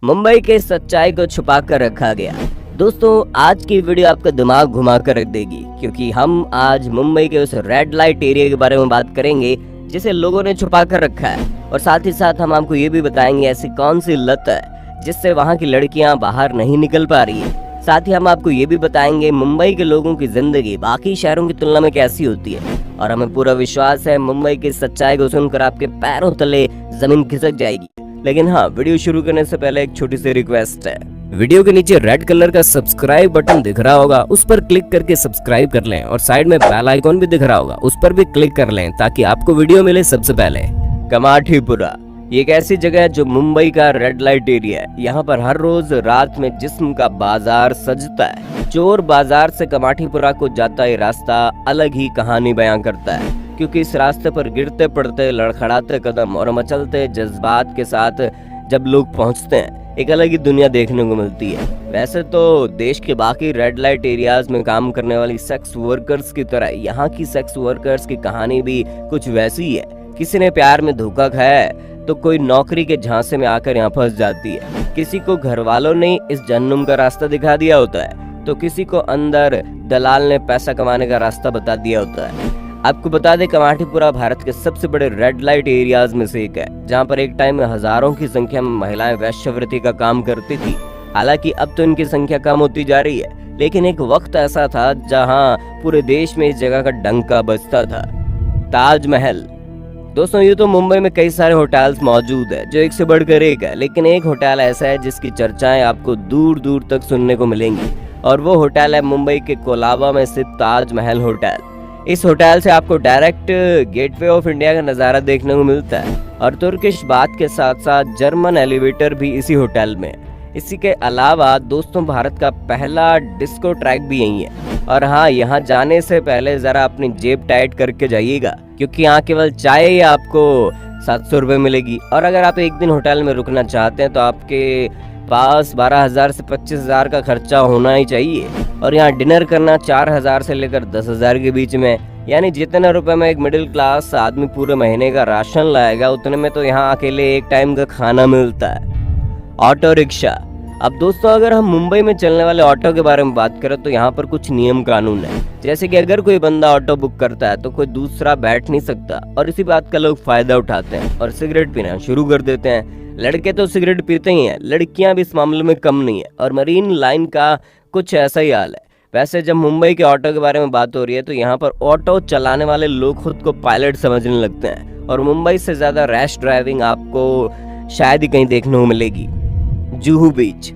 मुंबई के सच्चाई को छुपा कर रखा गया। दोस्तों आज की वीडियो आपका दिमाग घुमा कर रख देगी, क्योंकि हम आज मुंबई के उस रेड लाइट एरिया के बारे में बात करेंगे जिसे लोगों ने छुपा कर रखा है। और साथ ही साथ हम आपको ये भी बताएंगे ऐसी कौन सी लत है जिससे वहाँ की लड़कियाँ बाहर नहीं निकल पा रही है। साथ ही हम आपको ये भी बताएंगे मुंबई के लोगों की जिंदगी बाकी शहरों की तुलना में कैसी होती है। और हमें पूरा विश्वास है मुंबई की सच्चाई को सुनकर आपके पैरों तले जमीन खिसक जाएगी। लेकिन हाँ, वीडियो शुरू करने से पहले एक छोटी सी रिक्वेस्ट है। वीडियो के नीचे रेड कलर का सब्सक्राइब बटन दिख रहा होगा, उस पर क्लिक करके सब्सक्राइब कर लें। और साइड में बेल आइकॉन भी दिख रहा होगा, उस पर भी क्लिक कर लें ताकि आपको वीडियो मिले सबसे पहले। कमाठीपुरा ये एक ऐसी जगह है जो मुंबई का रेड लाइट एरिया है। यहाँ पर हर रोज रात में जिस्म का बाजार सजता है। चोर बाजार से कमाठीपुरा को जाता ये रास्ता अलग ही कहानी बयां करता है, क्योंकि इस रास्ते पर गिरते पड़ते, लड़खड़ाते कदम और मचलते जज्बात के साथ जब लोग पहुंचते हैं, एक अलग ही दुनिया देखने को मिलती है। वैसे तो देश के बाकी रेड लाइट एरियाज में काम करने वाली सेक्स वर्कर्स की तरह यहाँ की सेक्स वर्कर्स की कहानी भी कुछ वैसी ही है। किसी ने प्यार में धोखा खाया है तो कोई नौकरी के झांसे में आकर यहाँ फंस जाती है। किसी को घर वालों ने इस जहन्नुम का रास्ता दिखा दिया होता है, तो किसी को अंदर दलाल ने पैसा कमाने का रास्ता बता दिया होता है। आपको बता दें कमाठीपुरा भारत के सबसे बड़े रेड लाइट एरियाज में से एक है, जहाँ पर एक टाइम में हजारों की संख्या में महिलाएं वेश्यावृत्ति का काम करती थी। हालांकि अब तो इनकी संख्या कम होती जा रही है, लेकिन एक वक्त ऐसा था जहाँ पूरे देश में इस जगह का डंका बजता था। ताजमहल। दोस्तों ये तो मुंबई में कई सारे होटल्स मौजूद है जो एक से बढ़कर एक है, लेकिन एक होटल ऐसा है जिसकी चर्चाएं आपको दूर दूर तक सुनने को मिलेंगी, और वो होटल है मुंबई के कोलाबा में स्थित ताजमहल होटल। इस होटल से आपको डायरेक्ट गेटवे ऑफ इंडिया का नज़ारा देखने को मिलता है, और तुर्किश बात के साथ साथ जर्मन एलिवेटर भी इसी होटल में। इसी के अलावा दोस्तों भारत का पहला डिस्को ट्रैक भी यही है। और हाँ, यहाँ जाने से पहले जरा अपनी जेब टाइट करके जाइएगा, क्योंकि यहाँ केवल चाय ही आपको 700 रुपये मिलेगी। और अगर आप एक दिन होटल में रुकना चाहते हैं तो आपके पास 12,000 से 25,000 का खर्चा होना ही चाहिए। और यहाँ डिनर करना 4,000 से लेकर 10,000 के बीच में, यानी जितने रुपए में एक मिडिल क्लास आदमी पूरे महीने का राशन लाएगा, उतने में तो यहाँ अकेले एक टाइम का खाना मिलता है। Auto rickshaw. अब दोस्तों अगर हम मुंबई में चलने वाले ऑटो के बारे में बात करें तो यहाँ पर कुछ नियम कानून है। जैसे कि अगर कोई बंदा ऑटो बुक करता है तो कोई दूसरा बैठ नहीं सकता, और इसी बात का लोग फायदा उठाते हैं और सिगरेट पीना शुरू कर देते हैं। लड़के तो सिगरेट पीते ही हैं, लड़कियां भी इस मामले में कम नहीं है, और मरीन लाइन का कुछ ऐसा ही हाल है। वैसे जब मुंबई के ऑटो के बारे में बात हो रही है तो यहाँ पर ऑटो चलाने वाले लोग खुद को पायलट समझने लगते हैं, और मुंबई से ज्यादा रैश ड्राइविंग आपको शायद ही कहीं देखने को मिलेगी। जुहू बीच।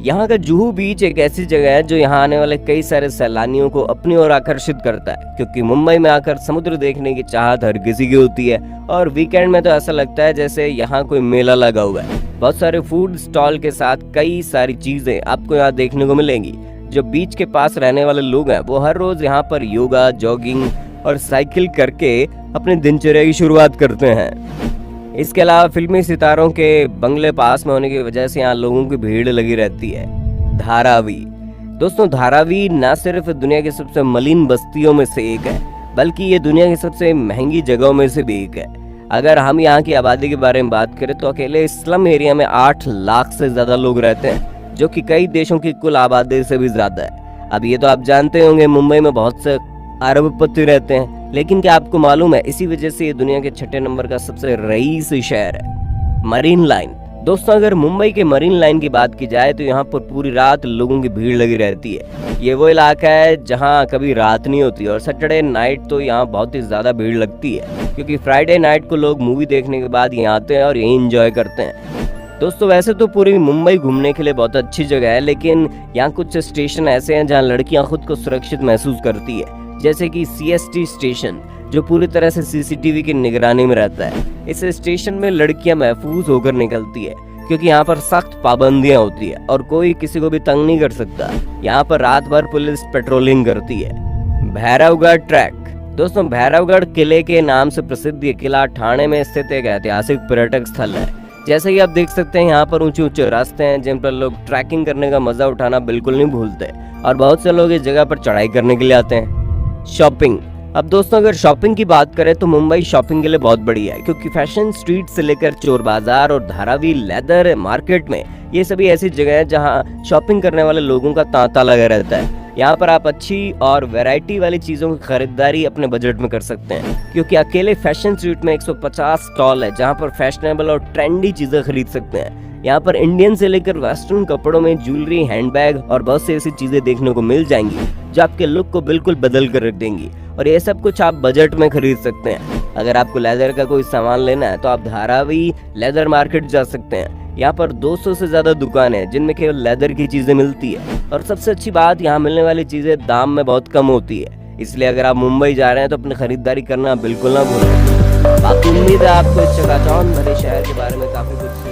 यहाँ का जुहू बीच एक ऐसी जगह है जो यहाँ आने वाले कई सारे सैलानियों को अपनी ओर आकर्षित करता है, क्योंकि मुंबई में आकर समुद्र देखने की चाहत हर किसी की होती है। और वीकेंड में तो ऐसा लगता है जैसे यहाँ कोई मेला लगा हुआ है। बहुत सारे फूड स्टॉल के साथ कई सारी चीजें आपको यहाँ देखने को मिलेंगी। जो बीच के पास रहने वाले लोग हैं वो हर रोज यहाँ पर योगा, जॉगिंग और साइकिल करके अपने दिनचर्या की शुरुआत करते हैं। इसके अलावा फिल्मी सितारों के बंगले पास में होने की वजह से यहाँ लोगों की भीड़ लगी रहती है। धारावी। दोस्तों धारावी न सिर्फ दुनिया की सबसे मलिन बस्तियों में से एक है, बल्कि ये दुनिया की सबसे महंगी जगहों में से भी एक है। अगर हम यहाँ की आबादी के बारे में बात करें तो अकेले स्लम एरिया में 8 लाख से ज्यादा लोग रहते हैं, जो कि कई देशों की कुल आबादी से भी ज्यादा है। अब ये तो आप जानते होंगे मुंबई में बहुत से अरबपति रहते हैं, लेकिन क्या आपको मालूम है इसी वजह से ये दुनिया के 6ठे नंबर का सबसे रईस शहर है। Marine line. दोस्तों अगर मुंबई के मरीन लाइन की बात की जाए तो यहाँ पर पूरी रात लोगों की भीड़ लगी रहती है। ये वो इलाका है जहाँ कभी रात नहीं होती, और सैटरडे नाइट तो यहाँ बहुत ही ज्यादा भीड़ लगती है, क्योंकि फ्राइडे नाइट को लोग मूवी देखने के बाद यहाँ आते हैं और यही एंजॉय करते हैं। दोस्तों वैसे तो पूरी मुंबई घूमने के लिए बहुत अच्छी जगह है, लेकिन यहाँ कुछ स्टेशन ऐसे हैं जहाँ लड़कियाँ खुद को सुरक्षित महसूस करती है, जैसे कि CST स्टेशन, जो पूरी तरह से CCTV की निगरानी में रहता है। इस स्टेशन में लड़कियां महफूज होकर निकलती है, क्योंकि यहाँ पर सख्त पाबंदियां होती है और कोई किसी को भी तंग नहीं कर सकता। यहाँ पर रात भर पुलिस पेट्रोलिंग करती है। भैरवगढ़ ट्रैक। दोस्तों भैरवगढ़ किले के नाम से प्रसिद्ध ये किला ठाणे में स्थित एक ऐतिहासिक पर्यटक स्थल है। जैसे कि आप देख सकते हैं यहाँ पर ऊंचे ऊंचे रास्ते हैं जिन पर लोग ट्रैकिंग करने का मजा उठाना बिल्कुल नहीं भूलते, और बहुत से लोग इस जगह पर चढ़ाई करने के लिए आते हैं। शॉपिंग। अब दोस्तों अगर शॉपिंग की बात करें तो मुंबई शॉपिंग के लिए बहुत बढ़िया है, क्योंकि फैशन स्ट्रीट से लेकर चोर बाजार और धारावी लेदर मार्केट में ये सभी ऐसी जगह है जहां शॉपिंग करने वाले लोगों का तांता लगा रहता है। यहाँ पर आप अच्छी और वैरायटी वाली चीजों की खरीदारी अपने बजट में कर सकते हैं, क्योंकि अकेले फैशन स्ट्रीट में 150 स्टॉल है जहाँ पर फैशनेबल और ट्रेंडी चीजें खरीद सकते हैं। यहाँ पर इंडियन से लेकर वेस्टर्न कपड़ों में ज्वेलरी, हैंडबैग और बहुत सी ऐसी चीजें देखने को मिल जाएंगी जो आपके लुक को बिल्कुल बदल कर रख देंगी, और ये सब कुछ आप बजट में खरीद सकते हैं। अगर आपको लेदर का कोई सामान लेना है तो आप धारावी लेदर मार्केट जा सकते हैं। यहाँ पर 200 से ज्यादा दुकान है जिनमें केवल लेदर की चीजें मिलती है, और सबसे अच्छी बात यहाँ मिलने वाली चीजें दाम में बहुत कम होती है। इसलिए अगर आप मुंबई जा रहे हैं तो अपनी खरीदारी करना बिल्कुल ना भूलें। बाकी उम्मीद है आपको इस चकाचौंध भरे शहर के बारे में काफी कुछ